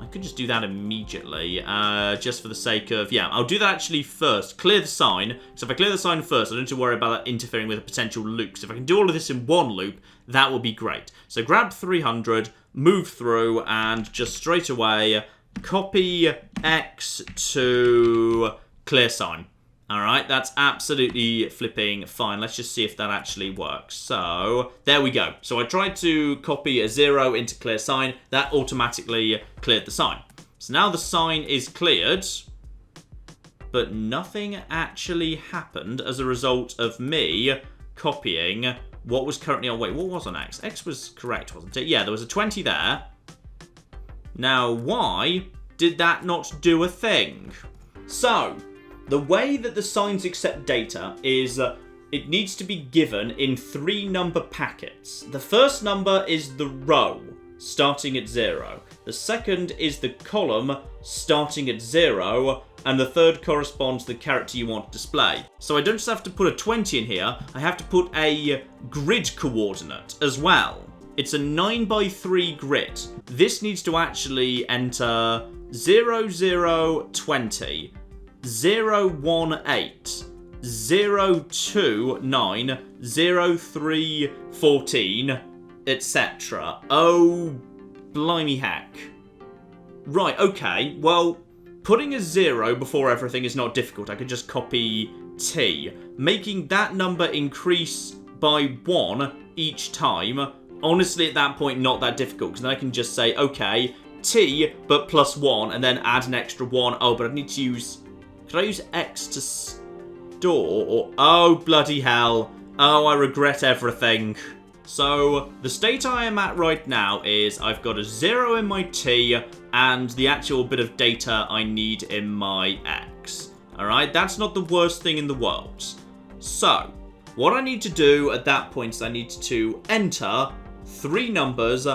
I could just do that immediately, just for the sake of... yeah, I'll do that actually first. Clear the sign. So if I clear the sign first, I don't have to worry about that interfering with a potential loop. So if I can do all of this in one loop, that will be great. So grab 300, move through, and just straight away copy X to clear sign. Alright, that's absolutely flipping fine. Let's just see if that actually works. So, there we go. So I tried to copy a 0 into clear sign. That automatically cleared the sign. So now the sign is cleared, but nothing actually happened as a result of me copying what was currently on... wait, what was on X? X was correct, wasn't it? Yeah, there was a 20 there. Now, why did that not do a thing? So... the way that the signs accept data is it needs to be given in 3 number packets. The first number is the row, starting at 0. The second is the column, starting at 0. And the third corresponds to the character you want to display. So I don't just have to put a 20 in here, I have to put a grid coordinate as well. It's a 9x3 grid. This needs to actually enter 0, 0, 20. 018, 029, 0314, etc. Oh, blimey heck. Right, okay, well, putting a 0 before everything is not difficult. I could just copy T. Making that number increase by 1 each time, honestly at that point not that difficult, because then I can just say, okay, T, but plus 1, and then add an extra 1. Oh, but I need to use... could I use X to store, or... oh, bloody hell. Oh, I regret everything. So, the state I am at right now is I've got a 0 in my T and the actual bit of data I need in my X. Alright, that's not the worst thing in the world. So, what I need to do at that point is I need to enter 3 numbers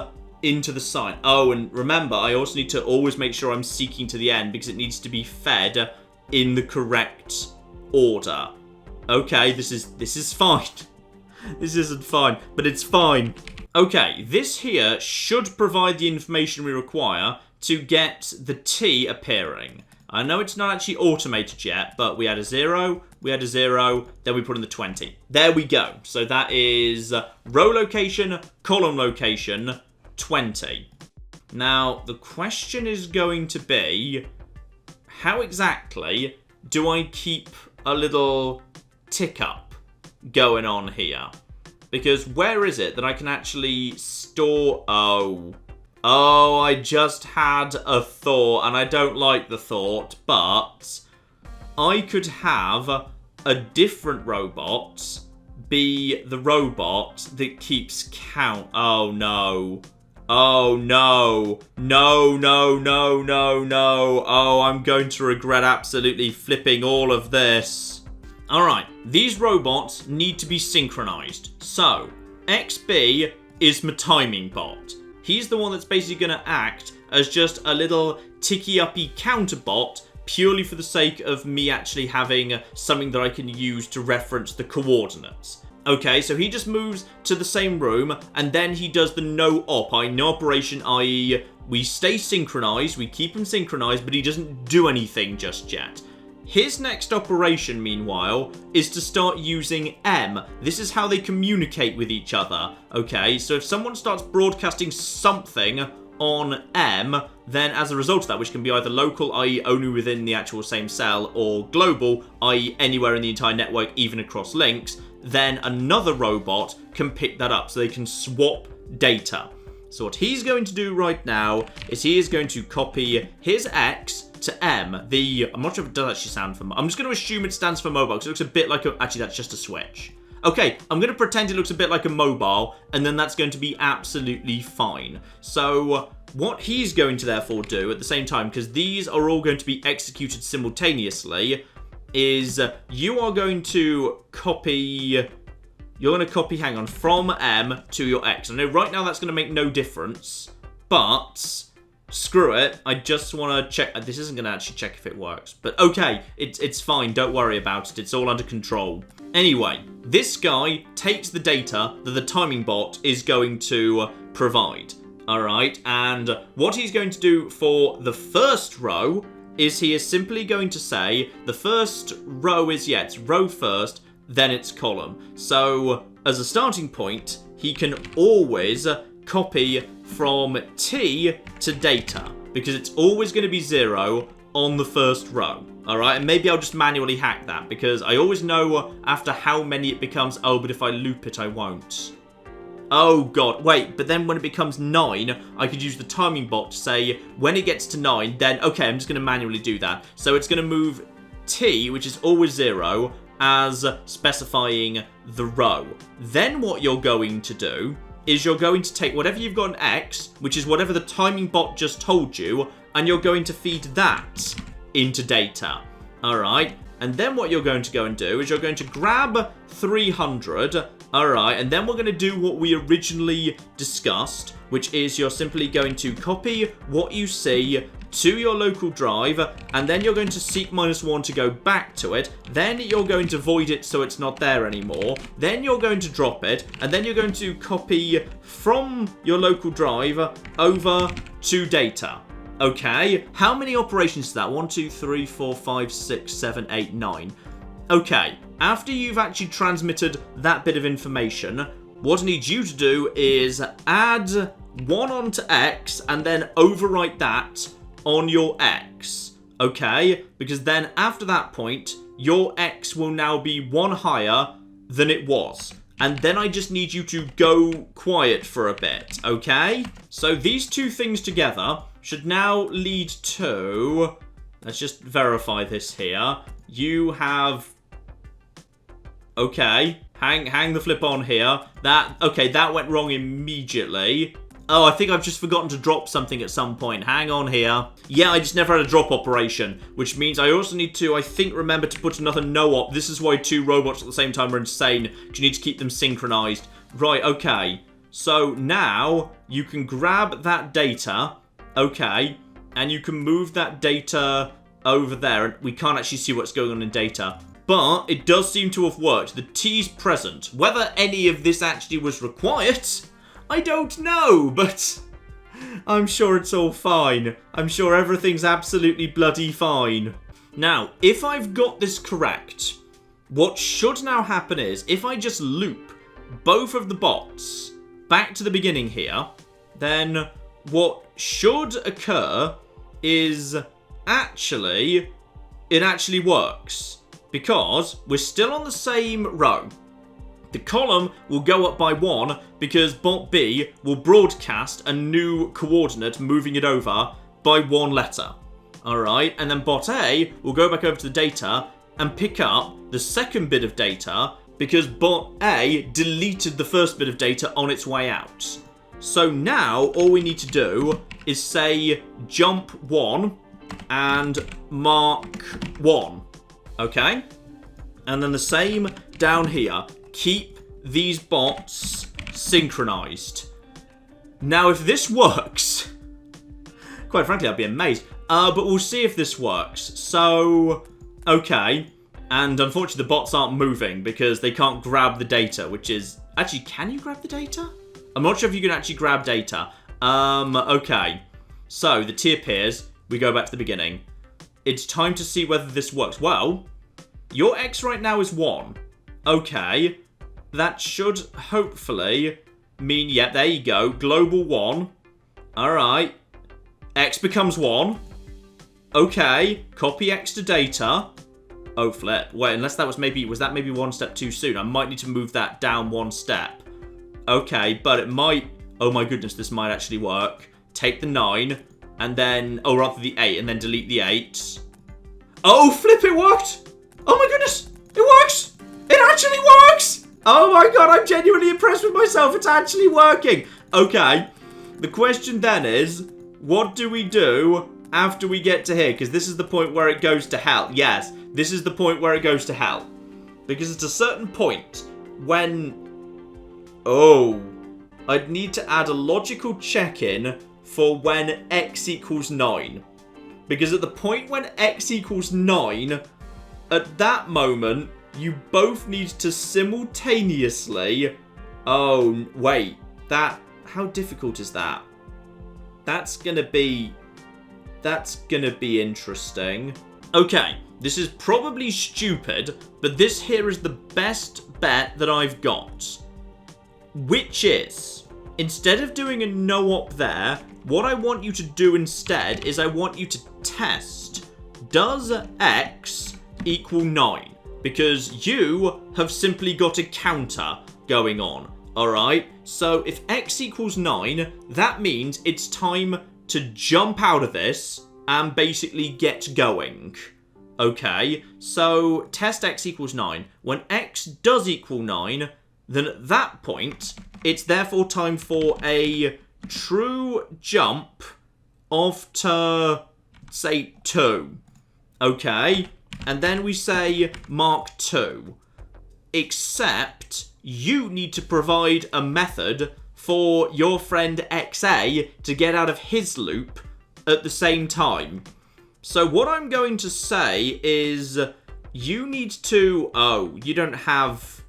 into the sign. Oh, and remember, I also need to always make sure I'm seeking to the end because it needs to be fed in the correct order. Okay, this is fine. This isn't fine, but it's fine. Okay, this here should provide the information we require to get the T appearing. I know it's not actually automated yet, but we had a 0, we had a 0, then we put in the 20. There we go. So that is row location, column location, 20. Now, the question is going to be, how exactly do I keep a little tick up going on here? Because where is it that I can actually store... Oh, I just had a thought, and I don't like the thought, but I could have a different robot be the robot that keeps count. Oh, no. Oh, no. No, no, no, no, no. Oh, I'm going to regret absolutely flipping all of this. Alright, these robots need to be synchronized. So, XB is my timing bot. He's the one that's basically going to act as just a little ticky-uppy counterbot purely for the sake of me actually having something that I can use to reference the coordinates. Okay, so he just moves to the same room, and then he does the no-op, no operation, i.e. we stay synchronized, we keep him synchronized, but he doesn't do anything just yet. His next operation, meanwhile, is to start using M. This is how they communicate with each other, okay? So if someone starts broadcasting something on M, then as a result of that, which can be either local, i.e. only within the actual same cell, or global, i.e. anywhere in the entire network, even across links, then another robot can pick that up, so they can swap data. So what he's going to do right now is he is going to copy his X to M. I'm not sure if it does actually stand for... I'm just going to assume it stands for mobile, because it looks a bit like a... Actually, that's just a switch. Okay, I'm going to pretend it looks a bit like a mobile, and then that's going to be absolutely fine. So what he's going to therefore do at the same time, because these are all going to be executed simultaneously, is you are going to copy... You're going to copy, hang on, from M to your X. I know right now that's going to make no difference, but screw it. I just want to check. This isn't going to actually check if it works, but okay, it's fine. Don't worry about it. It's all under control. Anyway, this guy takes the data that the timing bot is going to provide. All right, and what he's going to do for the first row is he is simply going to say the first row is, yeah, it's row first, then it's column. So as a starting point, he can always copy from T to data, because it's always going to be 0 on the first row. Alright, and maybe I'll just manually hack that, because I always know after how many it becomes, oh, but if I loop it, I won't. Oh god, wait, but then when it becomes 9, I could use the timing bot to say, when it gets to 9, then, okay, I'm just going to manually do that. So it's going to move T, which is always 0, as specifying the row. Then what you're going to do is you're going to take whatever you've got in X, which is whatever the timing bot just told you, and you're going to feed that into data. Alright, and then what you're going to go and do is you're going to grab 300, alright, and then we're going to do what we originally discussed, which is you're simply going to copy what you see to your local drive, and then you're going to seek -1 to go back to it, then you're going to void it so it's not there anymore, then you're going to drop it, and then you're going to copy from your local drive over to data. Okay, how many operations is that? 1, 2, 3, 4, 5, 6, 7, 8, 9. Okay, after you've actually transmitted that bit of information, what I need you to do is add 1 onto X and then overwrite that on your X, okay? Because then after that point, your X will now be 1 higher than it was. And then I just need you to go quiet for a bit, okay? So these two things together should now lead to... Let's just verify this here. You have... Okay, hang the flip on here. Okay, that went wrong immediately. Oh, I think I've just forgotten to drop something at some point. Hang on here. Yeah, I just never had a drop operation, which means I also need to, I think, remember to put another no-op. This is why 2 robots at the same time are insane, because you need to keep them synchronized. Right, okay. So now you can grab that data, okay, and you can move that data over there. And we can't actually see what's going on in data, but it does seem to have worked. The T's present. Whether any of this actually was required, I don't know, but I'm sure it's all fine. I'm sure everything's absolutely bloody fine. Now, if I've got this correct, what should now happen is, if I just loop both of the bots back to the beginning here, then what should occur is actually, it actually works. Because we're still on the same row. The column will go up by 1 because bot B will broadcast a new coordinate, moving it over by 1 letter. Alright, and then bot A will go back over to the data and pick up the second bit of data because bot A deleted the first bit of data on its way out. So now all we need to do is say jump 1 and mark 1. Okay? And then the same down here. Keep these bots synchronized. Now, if this works, quite frankly, I'd be amazed. But we'll see if this works. So, okay. And unfortunately, the bots aren't moving because they can't grab the data, which is... Actually, can you grab the data? I'm not sure if you can actually grab data. Okay. So, the T appears. We go back to the beginning. It's time to see whether this works. Well, your X right now is 1. Okay. That should hopefully mean, yeah, there you go. Global 1. Alright. X becomes 1. Okay. Copy X to data. Oh, flip. Wait, unless that was maybe 1 step too soon? I might need to move that down 1 step. Okay, but it might... Oh my goodness, this might actually work. Take the 9, and then... Oh, rather the 8, and then delete the 8. Oh, flip, it worked! Oh my goodness! It works! It actually works! Oh my god, I'm genuinely impressed with myself. It's actually working. Okay. The question then is, what do we do after we get to here? Because this is the point where it goes to hell. Yes, this is the point where it goes to hell. Because it's a certain point when... Oh. I'd need to add a logical check-in for when x equals 9. Because at the point when x equals 9, at that moment... You both need to simultaneously... Oh, wait. That... How difficult is that? That's gonna be interesting. Okay, this is probably stupid, but this here is the best bet that I've got. Which is, instead of doing a no-op there, what I want you to do instead is I want you to test, does x equal 9? Because you have simply got a counter going on, alright? So if x equals 9, that means it's time to jump out of this and basically get going. Okay, so test x equals 9. When x does equal 9, then at that point, it's therefore time for a true jump off to, say, 2. Okay? And then we say mark 2. Except you need to provide a method for your friend XA to get out of his loop at the same time. So what I'm going to say is you need to... Oh, you don't have...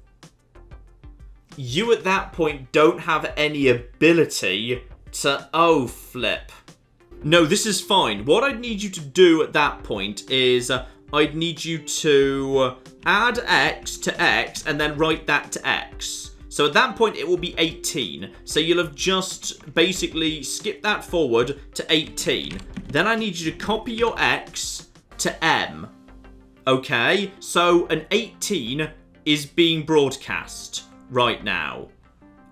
You at that point don't have any ability to... Oh, flip. No, this is fine. What I'd need you to do at that point is... I'd need you to add x to x and then write that to x. So at that point, it will be 18. So you'll have just basically skipped that forward to 18. Then I need you to copy your x to m. Okay? So an 18 is being broadcast right now.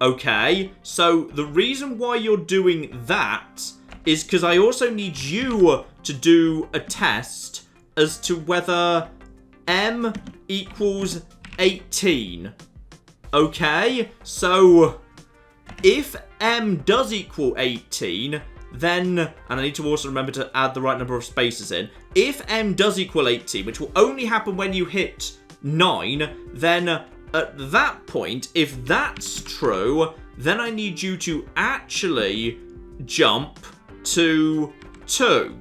Okay? So the reason why you're doing that is because I also need you to do a test as to whether m equals 18. Okay? So, if M does equal 18, then, and I need to also remember to add the right number of spaces in, if M does equal 18, which will only happen when you hit 9, then at that point, if that's true, then I need you to actually jump to 2.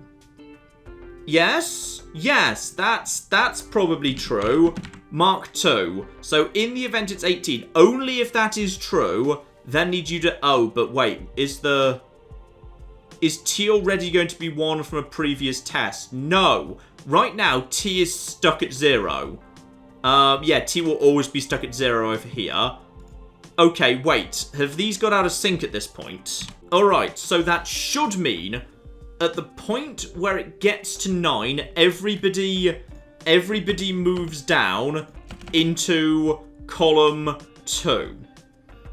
Yes? Yes, that's probably true. Mark 2. So in the event it's 18, only if that is true, then need you to... Oh, but wait, is T already going to be 1 from a previous test? No. Right now, T is stuck at 0. Yeah, T will always be stuck at 0 over here. Okay, wait. Have these got out of sync at this point? Alright, so that should mean at the point where it gets to 9, everybody moves down into column 2.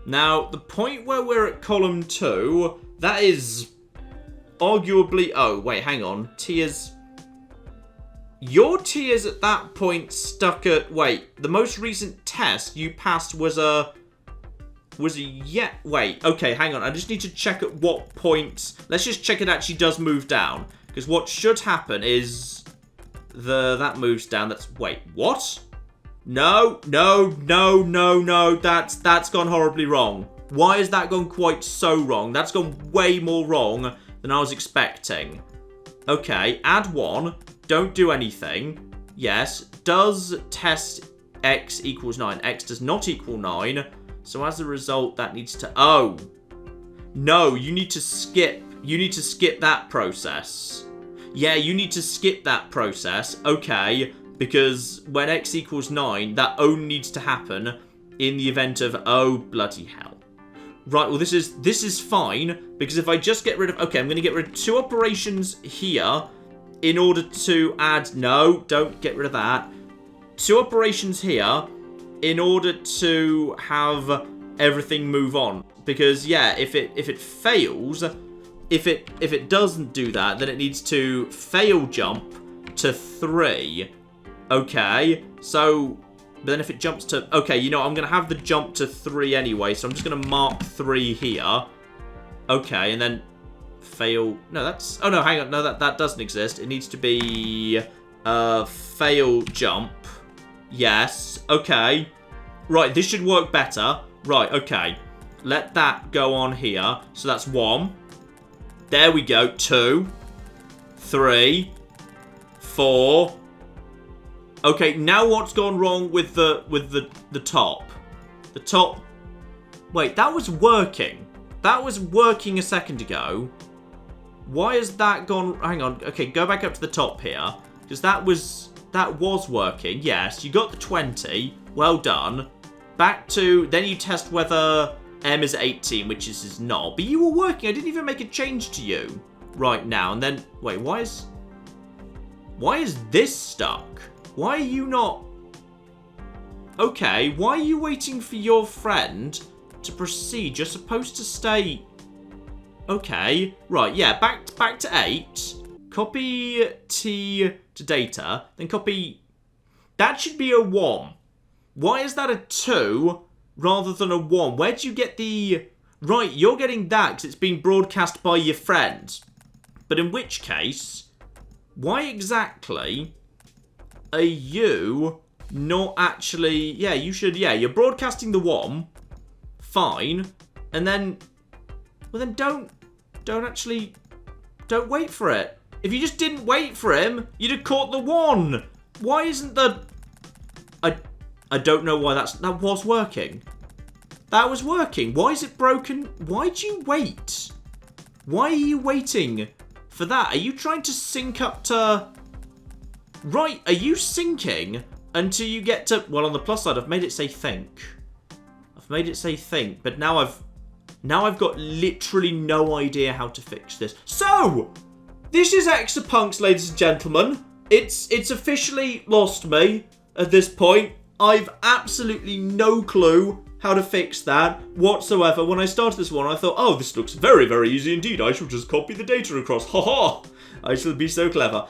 Now, the point where we're at column 2, that is arguably... Oh, wait, hang on. T is... Your T is at that point stuck at... Wait, the most recent test you passed was a... Yeah, wait, okay, hang on. I just need to check at what point... Let's just check it actually does move down. Because what should happen is... That moves down. That's... Wait, what? No. That's gone horribly wrong. Why has that gone quite so wrong? That's gone way more wrong than I was expecting. Okay, add 1. Don't do anything. Yes. Does test X equals 9? X does not equal 9. So as a result, that needs to... Oh. No, you need to skip. You need to skip that process. Yeah, you need to skip that process. Okay. Because when X equals 9, that only needs to happen in the event of... Oh, bloody hell. Right, well, this is fine. Because if I just get rid of... Okay, I'm going to get rid of 2 operations here in order to add... No, don't get rid of that. 2 operations here in order to have everything move on. Because, yeah, if it fails... If it doesn't do that, then it needs to fail jump to 3. Okay, so... But then if it jumps to... Okay, you know, I'm going to have the jump to 3 anyway, so I'm just going to mark 3 here. Okay, and then fail... No, that's... Oh, no, hang on. No, that doesn't exist. It needs to be... fail jump. Yes. Okay. Right, this should work better. Right, okay. Let that go on here. So that's 1. There we go. 2. 3. 4. Okay, now what's gone wrong with the top? The top... Wait, that was working. That was working a second ago. Why has that gone... Hang on. Okay, go back up to the top here. Because that was working. Yes, you got the 20. Well done. Back to... Then you test whether M is 18, which is not. But you were working. I didn't even make a change to you right now. And then... Wait, why is this stuck? Why are you not... Okay, why are you waiting for your friend to proceed? You're supposed to stay... Okay, right, yeah, back to 8. Copy T to data, then copy... That should be a 1. Why is that a 2 rather than a 1? Where'd you get the... Right, you're getting that because it's being broadcast by your friend. But in which case, why exactly... Are you not actually... Yeah, you should... Yeah, you're broadcasting the 1. Fine. And then... Well, then don't actually... Don't wait for it. If you just didn't wait for him, you'd have caught the 1. Why isn't the... I don't know why that was working. That was working. Why is it broken? Why'd you wait? Why are you waiting for that? Are you trying to sync up to... Right, are you syncing until you get to... Well, on the plus side, I've made it say think. I've made it say think, but now I've got literally no idea how to fix this. So, this is EXAPUNKS, ladies and gentlemen. It's officially lost me at this point. I've absolutely no clue how to fix that whatsoever. When I started this one, I thought, oh, this looks very, very easy indeed. I shall just copy the data across. Ha ha! I shall be so clever.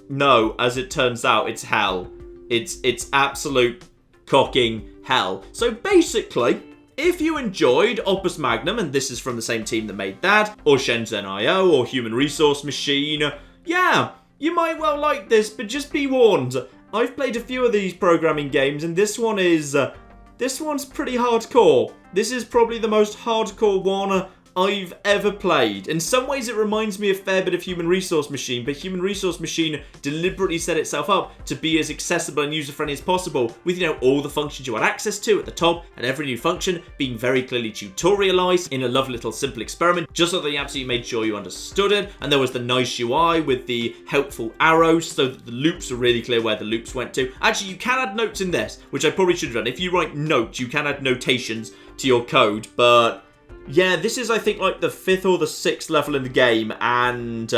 No, as it turns out, it's hell. It's absolute cocking hell. So basically, If you enjoyed Opus Magnum, and this is from the same team that made that, or Shenzhen IO, or Human Resource Machine, yeah, you might well like this, but just be warned. I've played a few of these programming games, and this one's pretty hardcore. This is probably the most hardcore one I've ever played. In some ways it reminds me a fair bit of Human Resource Machine, but Human Resource Machine deliberately set itself up to be as accessible and user-friendly as possible, with, you know, all the functions you had access to at the top, and every new function being very clearly tutorialized in a lovely little simple experiment, just so that you absolutely made sure you understood it. And there was the nice UI with the helpful arrows, so that the loops are really clear where the loops went to. Actually, you can add notes in this, which I probably should have done. If you write notes, you can add notations to your code, but yeah, this is, I think, like the 5th or the 6th level in the game, and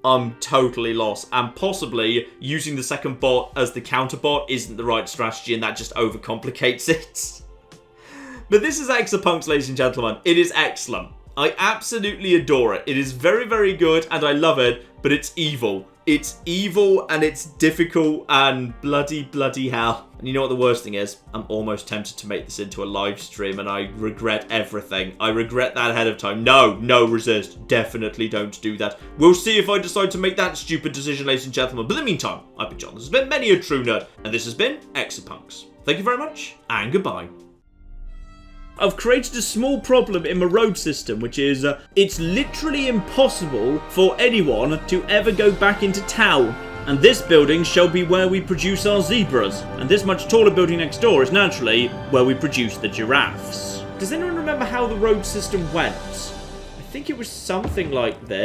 I'm totally lost. And possibly using the second bot as the counter bot isn't the right strategy, and that just overcomplicates it. But this is EXAPUNKS, ladies and gentlemen. It is excellent. I absolutely adore it. It is very, very good, and I love it, but it's evil. It's evil, and it's difficult, and bloody hell. And you know what the worst thing is? I'm almost tempted to make this into a live stream, and I regret everything. I regret that ahead of time. No, resist. Definitely don't do that. We'll see if I decide to make that stupid decision, ladies and gentlemen. But in the meantime, I've been John. This has been Many a True Nerd, and this has been EXAPUNKS. Thank you very much, and goodbye. I've created a small problem in my road system, which is it's literally impossible for anyone to ever go back into town. And this building shall be where we produce our zebras. And this much taller building next door is naturally where we produce the giraffes. Does anyone remember how the road system went? I think it was something like this.